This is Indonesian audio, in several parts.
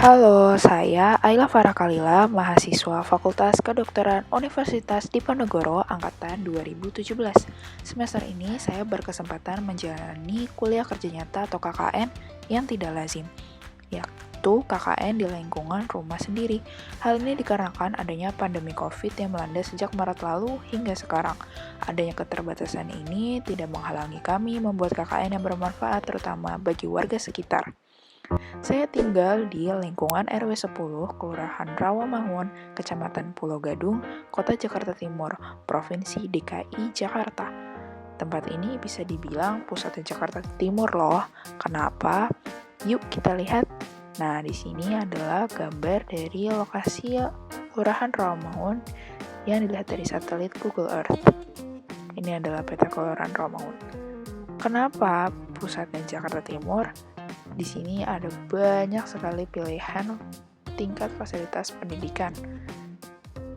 Halo, saya Ayla Farah Kalila, mahasiswa Fakultas Kedokteran Universitas Diponegoro Angkatan 2017. Semester ini saya berkesempatan menjalani kuliah kerja nyata atau KKN yang tidak lazim, yaitu KKN di lingkungan rumah sendiri. Hal ini dikarenakan adanya pandemi COVID yang melanda sejak Maret lalu hingga sekarang. Adanya keterbatasan ini tidak menghalangi kami membuat KKN yang bermanfaat terutama bagi warga sekitar. Saya tinggal di lingkungan RW 10, Kelurahan Rawamangun, Kecamatan Pulau Gadung, Kota Jakarta Timur, Provinsi DKI Jakarta. Tempat ini bisa dibilang pusatnya Jakarta Timur loh. Kenapa? Yuk kita lihat. Nah, di sini adalah gambar dari lokasi Kelurahan Rawamangun yang dilihat dari satelit Google Earth. Ini adalah peta Kelurahan Rawamangun. Kenapa pusatnya Jakarta Timur? Di sini ada banyak sekali pilihan tingkat fasilitas pendidikan,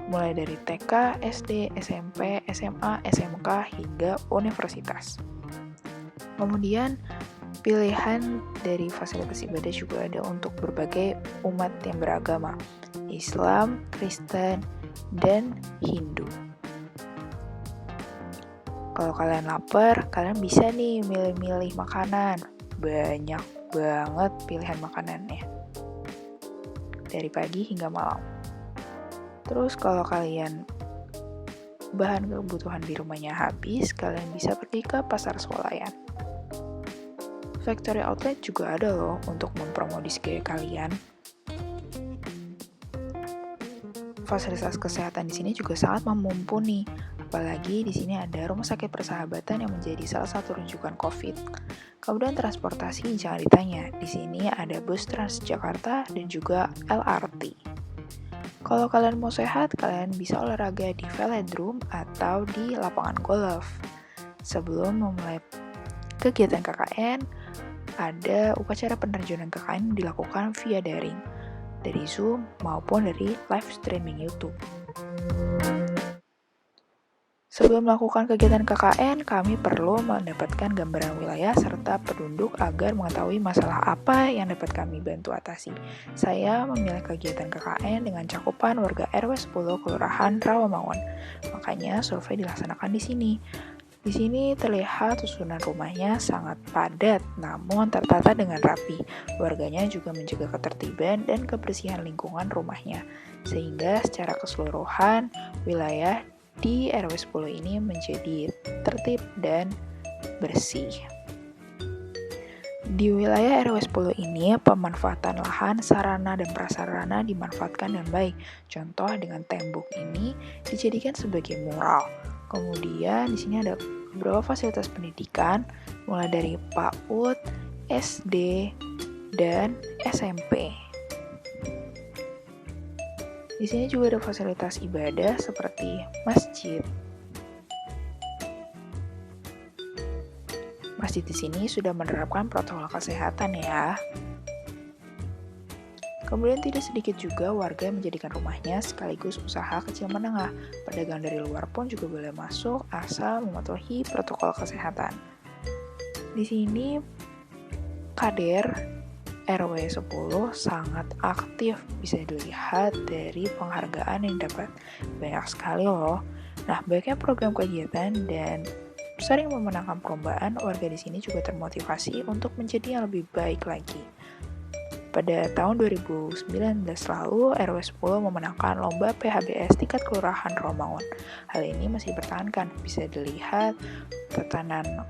mulai dari TK, SD, SMP, SMA, SMK, hingga universitas. Kemudian, pilihan dari fasilitas ibadah juga ada untuk berbagai umat yang beragama, Islam, Kristen, dan Hindu. Kalau kalian lapar, kalian bisa nih milih-milih makanan. Banyak banget pilihan makanannya dari pagi hingga malam. Terus kalau kalian bahan kebutuhan di rumahnya habis, kalian bisa pergi ke pasar swalayan. Factory outlet juga ada loh untuk mempromodi gaya kalian. Fasilitas kesehatan di sini juga sangat mumpuni. Apalagi di sini ada Rumah Sakit Persahabatan yang menjadi salah satu rujukan COVID. Kemudian transportasi jangan ditanya, di sini ada bus Transjakarta dan juga LRT. Kalau kalian mau sehat, kalian bisa olahraga di velodrome atau di lapangan golf. Sebelum memulai kegiatan KKN, ada upacara penerjunan KKN yang dilakukan via daring, dari Zoom maupun dari live streaming YouTube. Sebelum melakukan kegiatan KKN, kami perlu mendapatkan gambaran wilayah serta penduduk agar mengetahui masalah apa yang dapat kami bantu atasi. Saya memilih kegiatan KKN dengan cakupan warga RW 10 Kelurahan Rawamangun. Makanya survei dilaksanakan di sini. Di sini terlihat susunan rumahnya sangat padat, namun tertata dengan rapi. Warganya juga menjaga ketertiban dan kebersihan lingkungan rumahnya, sehingga secara keseluruhan wilayah di RW 10 ini menjadi tertib dan bersih. Di wilayah RW 10 ini, pemanfaatan lahan, sarana, dan prasarana dimanfaatkan dengan baik. Contoh dengan tembok ini dijadikan sebagai mural. Kemudian di sini ada beberapa fasilitas pendidikan, mulai dari PAUD, SD, dan SMP. Di sini juga ada fasilitas ibadah seperti masjid. Masjid di sini sudah menerapkan protokol kesehatan ya. Kemudian tidak sedikit juga warga yang menjadikan rumahnya sekaligus usaha kecil menengah. Pedagang dari luar pun juga boleh masuk asal mematuhi protokol kesehatan. Di sini Kader RW 10 sangat aktif, bisa dilihat dari penghargaan yang dapat. Banyak sekali loh. Nah, banyaknya program kegiatan dan sering memenangkan perlombaan, warga di sini juga termotivasi untuk menjadi yang lebih baik lagi. Pada tahun 2019 lalu, RW 10 memenangkan lomba PHBS tingkat Kelurahan Rawamangun. Hal ini masih dipertahankan, bisa dilihat tatanan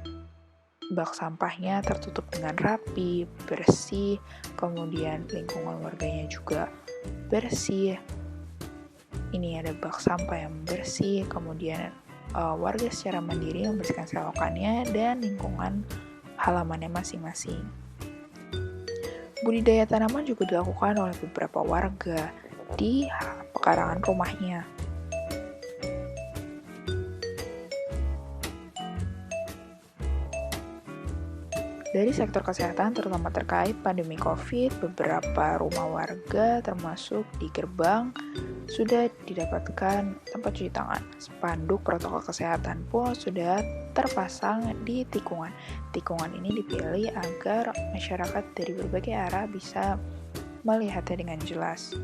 bak sampahnya tertutup dengan rapi, bersih, kemudian lingkungan warganya juga bersih. Ini ada bak sampah yang bersih, kemudian warga secara mandiri membersihkan selokannya dan lingkungan halamannya masing-masing. Budidaya tanaman juga dilakukan oleh beberapa warga di pekarangan rumahnya. Dari sektor kesehatan, terutama terkait pandemi COVID, beberapa rumah warga termasuk di gerbang sudah didapatkan tempat cuci tangan. Spanduk protokol kesehatan pun sudah terpasang di tikungan. Tikungan ini dipilih agar masyarakat dari berbagai arah bisa melihatnya dengan jelas.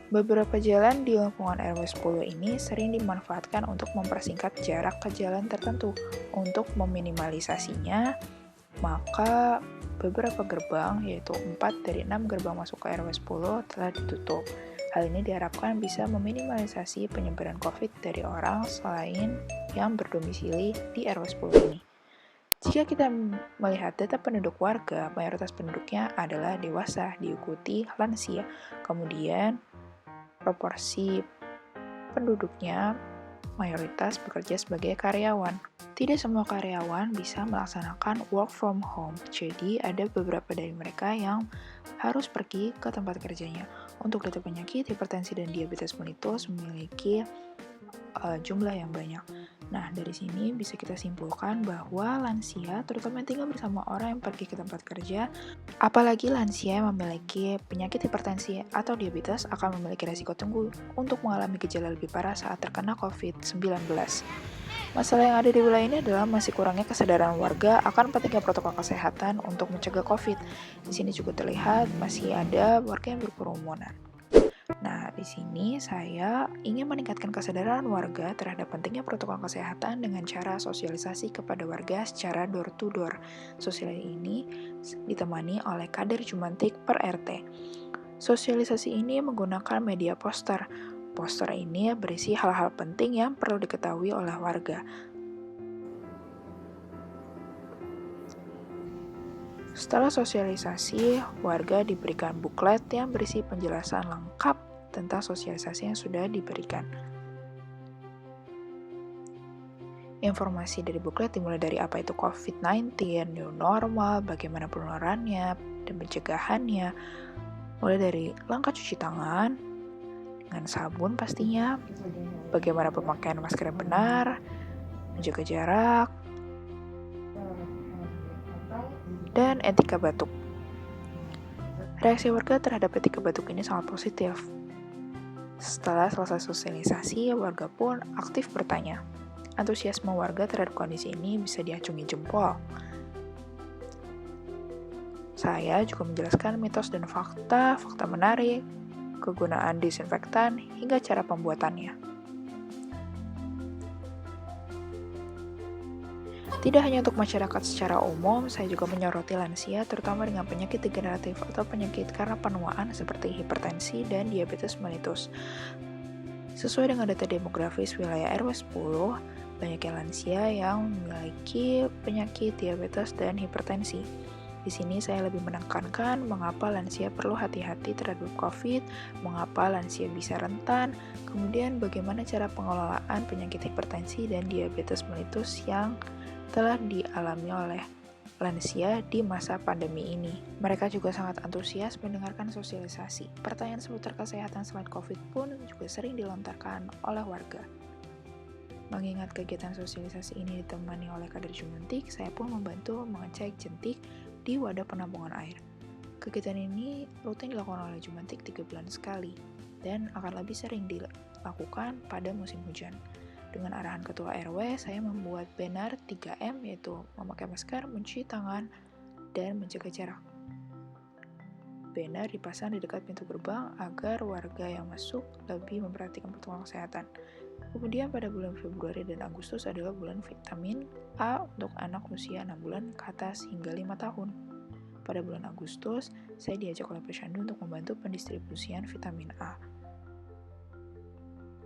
Beberapa jalan di lingkungan RW 10 ini sering dimanfaatkan untuk mempersingkat jarak ke jalan tertentu. Untuk meminimalisasinya, maka beberapa gerbang, yaitu 4 dari 6 gerbang masuk ke RW 10 telah ditutup. Hal ini diharapkan bisa meminimalisasi penyebaran COVID dari orang selain yang berdomisili di RW 10 ini. Jika kita melihat data penduduk warga, mayoritas penduduknya adalah dewasa, diikuti lansia. Kemudian, proporsi penduduknya mayoritas bekerja sebagai karyawan. Tidak semua karyawan bisa melaksanakan work from home, jadi ada beberapa dari mereka yang harus pergi ke tempat kerjanya. Untuk data penyakit, hipertensi dan diabetes mellitus memiliki jumlah yang banyak. Nah, dari sini bisa kita simpulkan bahwa lansia, terutama yang tinggal bersama orang yang pergi ke tempat kerja, apalagi lansia yang memiliki penyakit hipertensi atau diabetes akan memiliki resiko tinggi untuk mengalami gejala lebih parah saat terkena COVID-19. Masalah yang ada di wilayah ini adalah masih kurangnya kesadaran warga akan pentingnya protokol kesehatan untuk mencegah COVID. Di sini juga terlihat masih ada warga yang berkerumunan. Nah, di sini saya ingin meningkatkan kesadaran warga terhadap pentingnya protokol kesehatan dengan cara sosialisasi kepada warga secara door to door. Sosialisasi ini ditemani oleh kader Jumantik per RT. Sosialisasi ini menggunakan media poster. Poster ini berisi hal-hal penting yang perlu diketahui oleh warga. Setelah sosialisasi, warga diberikan buklet yang berisi penjelasan lengkap tentang sosialisasi yang sudah diberikan. Informasi dari buklet dimulai dari apa itu COVID-19, new normal, bagaimana penularannya, dan pencegahannya, mulai dari langkah cuci tangan, dengan sabun pastinya, bagaimana pemakaian masker yang benar, menjaga jarak, dan etika batuk. Reaksi warga terhadap etika batuk ini sangat positif. Setelah selesai sosialisasi, warga pun aktif bertanya. Antusiasme warga terhadap kondisi ini bisa diacungi jempol. Saya juga menjelaskan mitos dan fakta menarik, kegunaan disinfektan, hingga cara pembuatannya. Tidak hanya untuk masyarakat secara umum, saya juga menyoroti lansia, terutama dengan penyakit degeneratif atau penyakit karena penuaan seperti hipertensi dan diabetes mellitus. Sesuai dengan data demografis wilayah RW 10, banyak lansia yang memiliki penyakit diabetes dan hipertensi. Di sini saya lebih menekankan mengapa lansia perlu hati-hati terhadap COVID, mengapa lansia bisa rentan, kemudian bagaimana cara pengelolaan penyakit hipertensi dan diabetes mellitus yang telah dialami oleh lansia di masa pandemi ini. Mereka juga sangat antusias mendengarkan sosialisasi. Pertanyaan seputar kesehatan selain COVID pun juga sering dilontarkan oleh warga. Mengingat kegiatan sosialisasi ini ditemani oleh kader Jumantik, saya pun membantu mengecek jentik di wadah penampungan air. Kegiatan ini rutin dilakukan oleh Jumantik 3 bulan sekali dan akan lebih sering dilakukan pada musim hujan. Dengan arahan ketua RW, saya membuat banner 3M, yaitu memakai masker, mencuci tangan, dan menjaga jarak. Banner dipasang di dekat pintu gerbang agar warga yang masuk lebih memperhatikan protokol kesehatan. Kemudian pada bulan Februari dan Agustus adalah bulan vitamin A untuk anak usia 6 bulan ke atas hingga 5 tahun. Pada bulan Agustus, saya diajak oleh Posyandu untuk membantu pendistribusian vitamin A.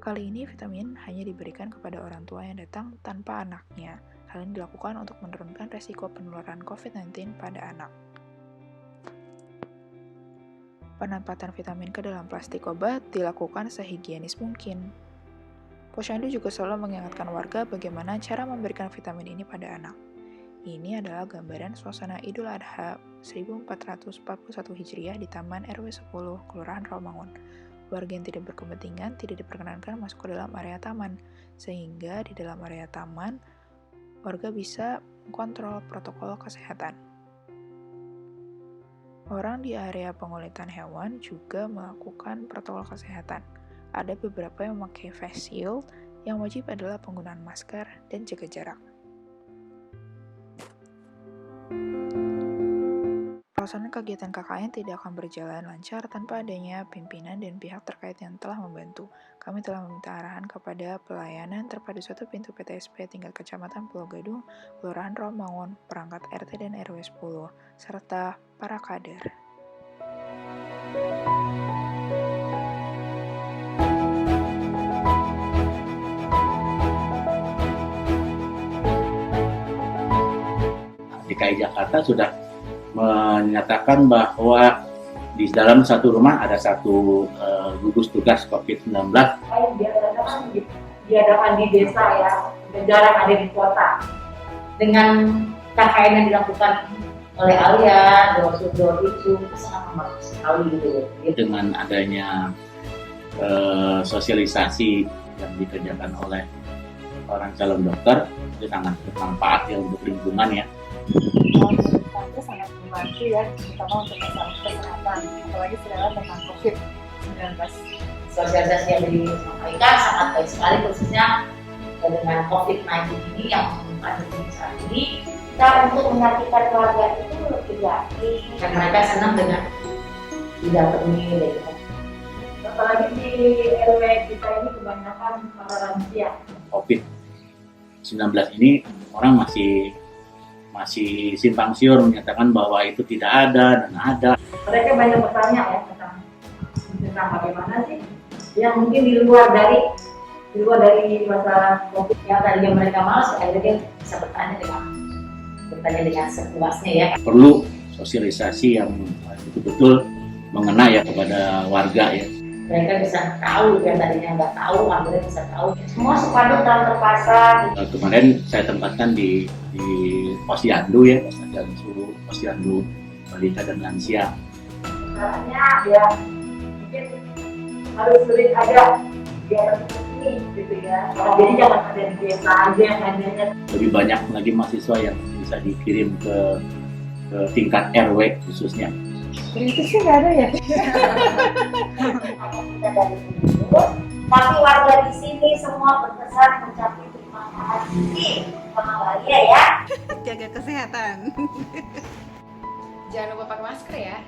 Kali ini vitamin hanya diberikan kepada orang tua yang datang tanpa anaknya. Hal ini dilakukan untuk menurunkan resiko penularan COVID-19 pada anak. Penempatan vitamin ke dalam plastik obat dilakukan sehigienis mungkin. Posyandu juga selalu mengingatkan warga bagaimana cara memberikan vitamin ini pada anak. Ini adalah gambaran suasana Idul Adha 1441 Hijriah di Taman RW 10, Kelurahan Rawamangun. Warga yang tidak berkepentingan tidak diperkenankan masuk ke dalam area taman, sehingga di dalam area taman, warga bisa mengontrol protokol kesehatan. Orang di area pengulitan hewan juga melakukan protokol kesehatan. Ada beberapa yang memakai face shield, yang wajib adalah penggunaan masker dan jaga jarak. Pelaksanaan kegiatan KKN tidak akan berjalan lancar tanpa adanya pimpinan dan pihak terkait yang telah membantu. Kami telah meminta arahan kepada pelayanan terpadu 1 pintu PTSP tingkat Kecamatan Pulau Gadung, Kelurahan Romangun, perangkat RT dan RW 10, serta para kader. DKI Jakarta sudah menyatakan bahwa di dalam satu rumah ada satu gugus tugas COVID-19. Biasanya kan diadakan di desa ya, jarang ada di kota. Dengan KKN yang dilakukan oleh Alia, door itu sangat membantu sekali gitu ya. Dengan adanya sosialisasi yang dikerjakan oleh orang calon dokter, itu sangat bermanfaat ya untuk lingkungan ya. Itu sangat membantu ya, terutama untuk masalah kesehatan, apalagi sekarang dengan COVID-19. Sosialisasi yang disampaikan sangat baik sekali, khususnya dengan COVID-19 ini yang pandemi saat ini. Kita untuk menyaksikan keluarga itu lebih yakin dan mereka senang dengan didampingi gitu. Apalagi di RW kita ini kebanyakan para lansia. COVID-19 ini orang masih simpang siur menyatakan bahwa itu tidak ada dan ada. Mereka banyak bertanya ya tentang bagaimana sih yang mungkin di luar dari masalah COVID yang tadinya mereka malas, akhirnya dia bisa bertanya dengan sepuasnya ya. Perlu sosialisasi yang betul-betul mengena ya kepada warga ya. Mereka bisa tahu yang tadinya nggak tahu, akhirnya bisa tahu. Semua sepadu dan terpasang. Kemarin saya tempatkan di Posyandu ya, Posyandu balita dan lansia. Caranya ya mungkin harus sering ada di atas ini gitu ya. Jadi jangan ada di desa aja yang adanya. Lebih banyak lagi mahasiswa yang bisa dikirim ke tingkat RW khususnya. Itu sih nggak ada ya. Tapi warga di sini semua berpesan mencapai terima kasih sama Alia ya. Jaga kesehatan. Jangan lupa pakai masker ya.